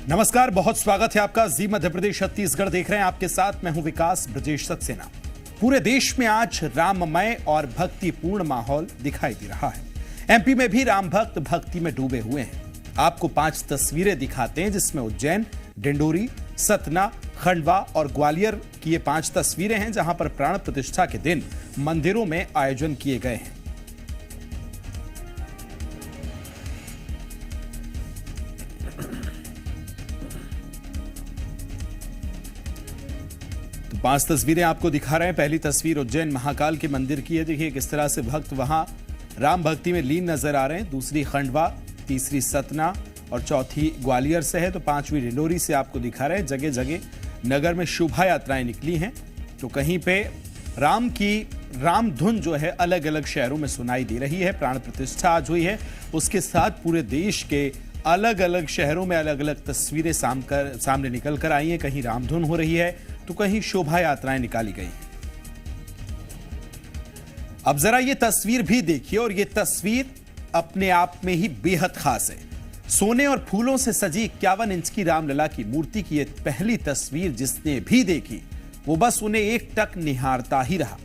नमस्कार, बहुत स्वागत है आपका। जी मध्य प्रदेश छत्तीसगढ़ देख रहे हैं, आपके साथ मैं हूं विकास ब्रजेश सक्सेना। पूरे देश में आज राममय और भक्तिपूर्ण माहौल दिखाई दे रहा है। एमपी में भी राम भक्त भक्ति में डूबे हुए हैं। आपको 5 तस्वीरें दिखाते हैं जिसमें उज्जैन, डिंडोरी, सतना, खंडवा और ग्वालियर की ये 5 तस्वीरें हैं जहां पर प्राण प्रतिष्ठा के दिन मंदिरों में आयोजन किए गए हैं। तो 5 तस्वीरें आपको दिखा रहे हैं। पहली तस्वीर उज्जैन महाकाल के मंदिर की है। देखिए किस तरह से भक्त वहां राम भक्ति में लीन नजर आ रहे हैं। दूसरी खंडवा, तीसरी सतना और चौथी ग्वालियर से है। तो 5वीं डिंडोरी से आपको दिखा रहे हैं। जगह जगह नगर में शोभा यात्राएं निकली हैं। तो कहीं पे राम की राम धुन जो है अलग अलग शहरों में सुनाई दे रही है। प्राण प्रतिष्ठा आज हुई है, उसके साथ पूरे देश के अलग अलग शहरों में अलग अलग तस्वीरें सामने निकल कर आई हैं। कहीं रामधुन हो रही है तो कहीं शोभा यात्राएं निकाली गई हैं। अब जरा ये तस्वीर भी देखिए, और ये तस्वीर अपने आप में ही बेहद खास है। सोने और फूलों से सजी 51 इंच की रामलला की मूर्ति की यह पहली तस्वीर जिसने भी देखी वो बस उन्हें एकटक निहारता ही रहा।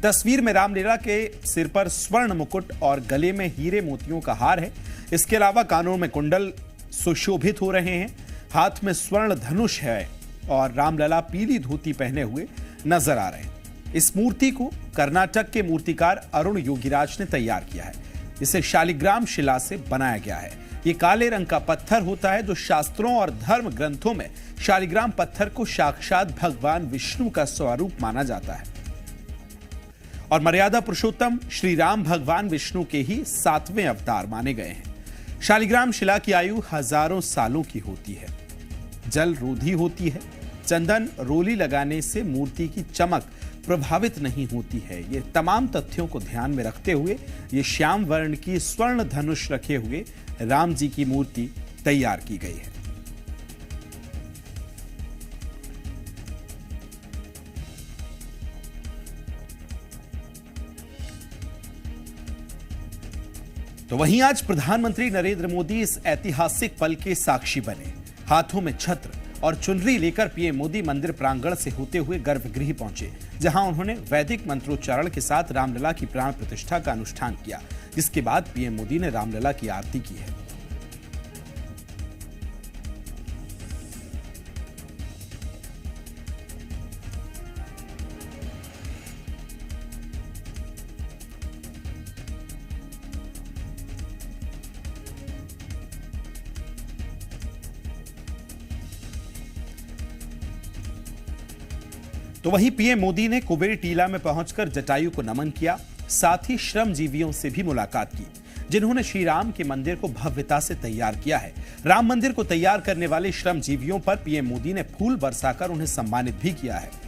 तस्वीर में रामलला के सिर पर स्वर्ण मुकुट और गले में हीरे मोतियों का हार है। इसके अलावा कानों में कुंडल सुशोभित हो रहे हैं। हाथ में स्वर्ण धनुष है और रामलला पीली धोती पहने हुए नजर आ रहे हैं। इस मूर्ति को कर्नाटक के मूर्तिकार अरुण योगीराज ने तैयार किया है। इसे शालिग्राम शिला से बनाया गया है। ये काले रंग का पत्थर होता है जो शास्त्रों और धर्म ग्रंथों में शालिग्राम पत्थर को साक्षात भगवान विष्णु का स्वरूप माना जाता है और मर्यादा पुरुषोत्तम श्री राम भगवान विष्णु के ही 7वें अवतार माने गए हैं। शालिग्राम शिला की आयु हजारों सालों की होती है। जल रोधी होती है। चंदन रोली लगाने से मूर्ति की चमक प्रभावित नहीं होती है। ये तमाम तथ्यों को ध्यान में रखते हुए ये श्याम वर्ण की स्वर्ण धनुष रखे हुए राम जी की मूर्ति तैयार की गई है। तो वहीं आज प्रधानमंत्री नरेंद्र मोदी इस ऐतिहासिक पल के साक्षी बने। हाथों में छत्र और चुनरी लेकर पीएम मोदी मंदिर प्रांगण से होते हुए गर्भगृह पहुंचे, जहां उन्होंने वैदिक मंत्रोच्चारण के साथ रामलला की प्राण प्रतिष्ठा का अनुष्ठान किया। जिसके बाद पीएम मोदी ने रामलला की आरती की है। तो वहीं पीएम मोदी ने कुबेर टीला में पहुंचकर जटायु को नमन किया। साथ ही श्रमजीवियों से भी मुलाकात की जिन्होंने श्री राम के मंदिर को भव्यता से तैयार किया है। राम मंदिर को तैयार करने वाले श्रमजीवियों पर पीएम मोदी ने फूल बरसाकर उन्हें सम्मानित भी किया है।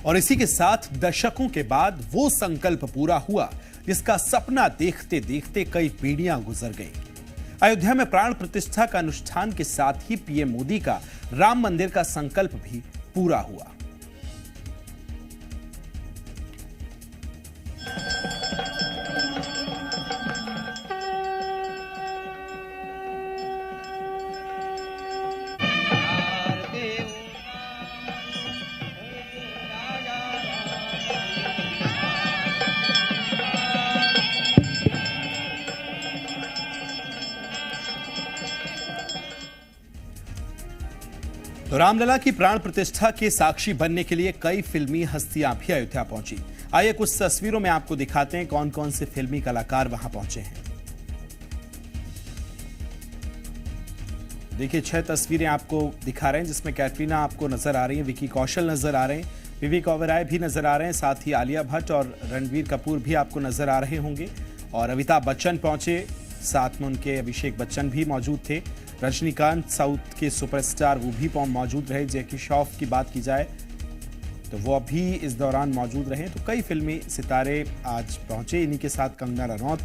और इसी के साथ दशकों के बाद वो संकल्प पूरा हुआ जिसका सपना देखते देखते कई पीढ़ियां गुजर गईं। अयोध्या में प्राण प्रतिष्ठा का अनुष्ठान के साथ ही पीएम मोदी का राम मंदिर का संकल्प भी पूरा हुआ। तो रामलला की प्राण प्रतिष्ठा के साक्षी बनने के लिए कई फिल्मी हस्तियां भी अयोध्या पहुंची। आइए कुछ तस्वीरों में आपको दिखाते हैं कौन कौन से फिल्मी कलाकार वहां पहुंचे हैं। देखिए 6 तस्वीरें आपको दिखा रहे हैं जिसमें कैटरीना आपको नजर आ रही है, विकी कौशल नजर आ रहे हैं, विवेक ओबेरॉय भी नजर आ रहे हैं, साथ ही आलिया भट्ट और रणबीर कपूर भी आपको नजर आ रहे होंगे और अमिताभ बच्चन पहुंचे, साथ में उनके अभिषेक बच्चन भी मौजूद थे। रजनीकांत साउथ के सुपरस्टार वो भी मौजूद रहे। जैकी श्रॉफ की बात की जाए तो वो अभी इस दौरान मौजूद रहे। तो कई फिल्मी सितारे आज पहुंचे, इन्हीं के साथ कंगना रनौत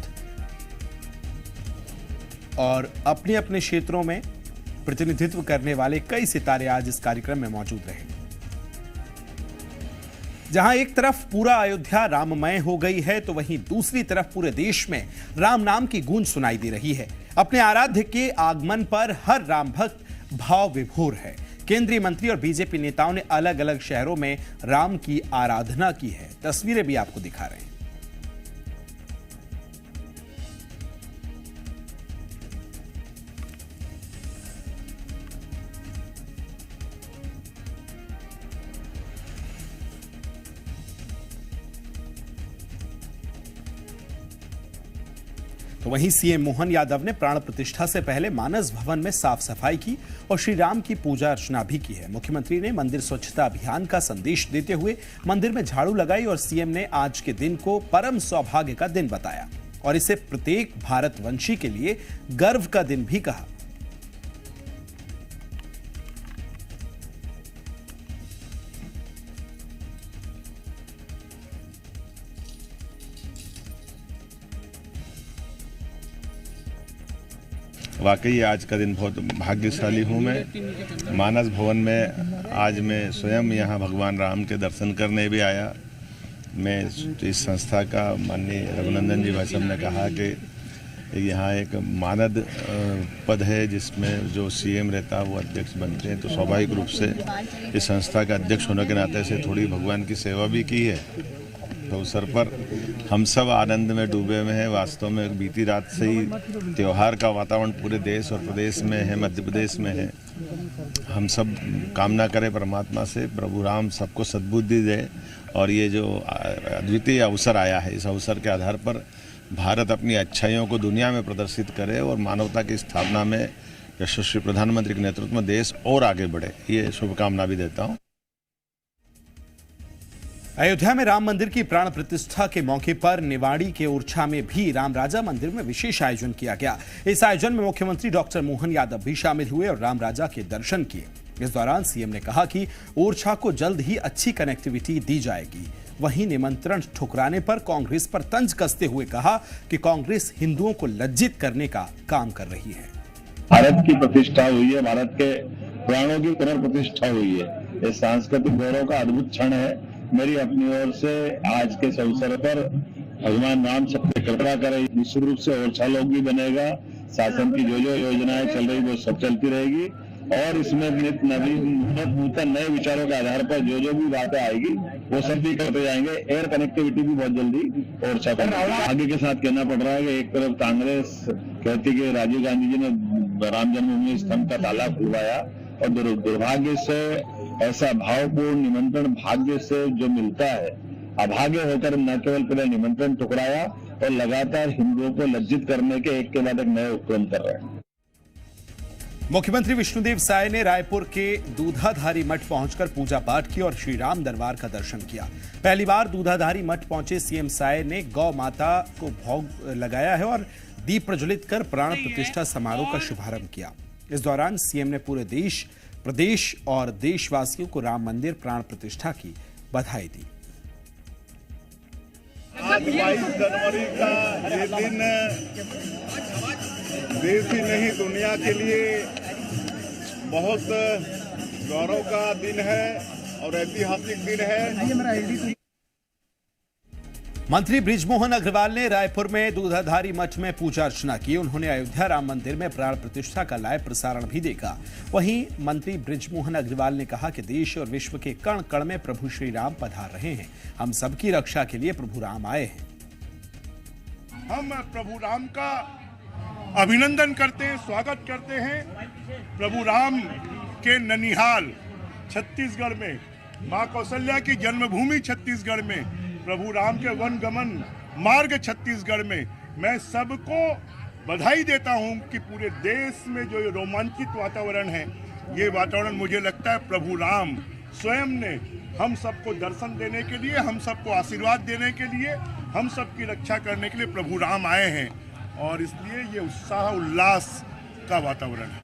और अपने अपने क्षेत्रों में प्रतिनिधित्व करने वाले कई सितारे आज इस कार्यक्रम में मौजूद रहे। जहां एक तरफ पूरा अयोध्या राममय हो गई है, तो वहीं दूसरी तरफ पूरे देश में राम नाम की गूंज सुनाई दे रही है। अपने आराध्य के आगमन पर हर राम भक्त भाव विभोर है। केंद्रीय मंत्री और बीजेपी नेताओं ने अलग अलग शहरों में राम की आराधना की है। तस्वीरें भी आपको दिखा रहे हैं। तो वहीं सीएम मोहन यादव ने प्राण प्रतिष्ठा से पहले मानस भवन में साफ सफाई की और श्री राम की पूजा अर्चना भी की है। मुख्यमंत्री ने मंदिर स्वच्छता अभियान का संदेश देते हुए मंदिर में झाड़ू लगाई और सीएम ने आज के दिन को परम सौभाग्य का दिन बताया और इसे प्रत्येक भारतवंशी के लिए गर्व का दिन भी कहा। वाकई आज का दिन बहुत भाग्यशाली हूँ। मैं मानस भवन में आज मैं स्वयं यहाँ भगवान राम के दर्शन करने भी आया। मैं इस संस्था का माननीय रघुनंदन जी भाई साहब ने कहा कि यहाँ एक मानद पद है जिसमें जो सीएम रहता है वो अध्यक्ष बनते हैं, तो स्वाभाविक रूप से इस संस्था का अध्यक्ष होने के नाते से थोड़ी भगवान की सेवा भी की है। तो अवसर पर हम सब आनंद में डूबे हुए हैं। वास्तव में बीती रात से ही त्यौहार का वातावरण पूरे देश और प्रदेश में है, मध्य प्रदेश में है। हम सब कामना करें परमात्मा से प्रभु राम सबको सद्बुद्धि दे और ये जो अद्वितीय अवसर आया है, इस अवसर के आधार पर भारत अपनी अच्छाइयों को दुनिया में प्रदर्शित करे और मानवता की स्थापना में यशस्वी प्रधानमंत्री के नेतृत्व में देश और आगे बढ़े, ये शुभकामना भी देता हूँ। अयोध्या में राम मंदिर की प्राण प्रतिष्ठा के मौके पर निवाड़ी के ओरछा में भी राम राजा मंदिर में विशेष आयोजन किया गया। इस आयोजन में मुख्यमंत्री डॉक्टर मोहन यादव भी शामिल हुए और राम राजा के दर्शन किए। इस दौरान सीएम ने कहा कि ओरछा को जल्द ही अच्छी कनेक्टिविटी दी जाएगी। वहीं निमंत्रण ठुकराने पर कांग्रेस पर तंज कसते हुए कहा कि कांग्रेस हिंदुओं को लज्जित करने का काम कर रही है। भारत की प्रतिष्ठा हुई है, भारत के प्राणों की पुनर्प्रतिष्ठा हुई है। ये सांस्कृतिक गौरव का अद्भुत क्षण है। मेरी अपनी ओर से आज के इस अवसर पर भगवान राम सबकी कृपा करे। निश्चित रूप से ओरछा लोक भी बनेगा। शासन की जो योजनाएं चल रही वो सब चलती रहेगी और इसमें नूतन नए विचारों के आधार पर जो भी बातें आएगी वो सब भी करते जाएंगे। एयर कनेक्टिविटी भी बहुत जल्दी ओरछा पर आगे के साथ कहना पड़ रहा है कि एक तरफ कांग्रेस कहती कि राजीव गांधी जी ने राम जन्मभूमि स्तंभ का ताला खुलवाया और दुर्भाग्य से ऐसा भावपूर्ण निमंत्रण भाग्य से जो मिलता है, अभाग्य होकर न केवल पहले निमंत्रण टुकराया और लगातार हिंदुओं को लज्जित करने के एक के बाद एक नए उपक्रम कर रहे हैं। मुख्यमंत्री विष्णुदेव साय ने रायपुर के दूधाधारी मठ पहुंचकर पूजा पाठ की और श्री राम दरबार का दर्शन किया। पहली बार दूधाधारी मठ पहुंचे सीएम साय ने गौ माता को भोग लगाया है और दीप प्रज्वलित कर प्राण प्रतिष्ठा समारोह का शुभारंभ किया। इस दौरान सीएम ने पूरे देश, प्रदेश और देशवासियों को राम मंदिर प्राण प्रतिष्ठा की बधाई दी। आज 22 जनवरी का ये दिन देश ही नहीं दुनिया के लिए बहुत गौरव का दिन है और ऐतिहासिक दिन है। मंत्री बृजमोहन अग्रवाल ने रायपुर में दूधाधारी मठ में पूजा अर्चना की। उन्होंने अयोध्या राम मंदिर में प्राण प्रतिष्ठा का लाइव प्रसारण भी देखा। वहीं मंत्री बृजमोहन अग्रवाल ने कहा कि देश और विश्व के कण कण में प्रभु श्री राम पधार रहे हैं। हम सबकी रक्षा के लिए प्रभु राम आए हैं। हम प्रभु राम का अभिनंदन करते हैं, स्वागत करते हैं। प्रभु राम के ननिहाल छत्तीसगढ़ में, मां कौशल्या की जन्मभूमि छत्तीसगढ़ में, प्रभु राम के वन गमन मार्ग छत्तीसगढ़ में मैं सबको बधाई देता हूं कि पूरे देश में जो ये रोमांचित वातावरण है, ये वातावरण मुझे लगता है प्रभु राम स्वयं ने हम सबको दर्शन देने के लिए, हम सबको आशीर्वाद देने के लिए, हम सबकी रक्षा करने के लिए प्रभु राम आए हैं और इसलिए ये उत्साह उल्लास का वातावरण है।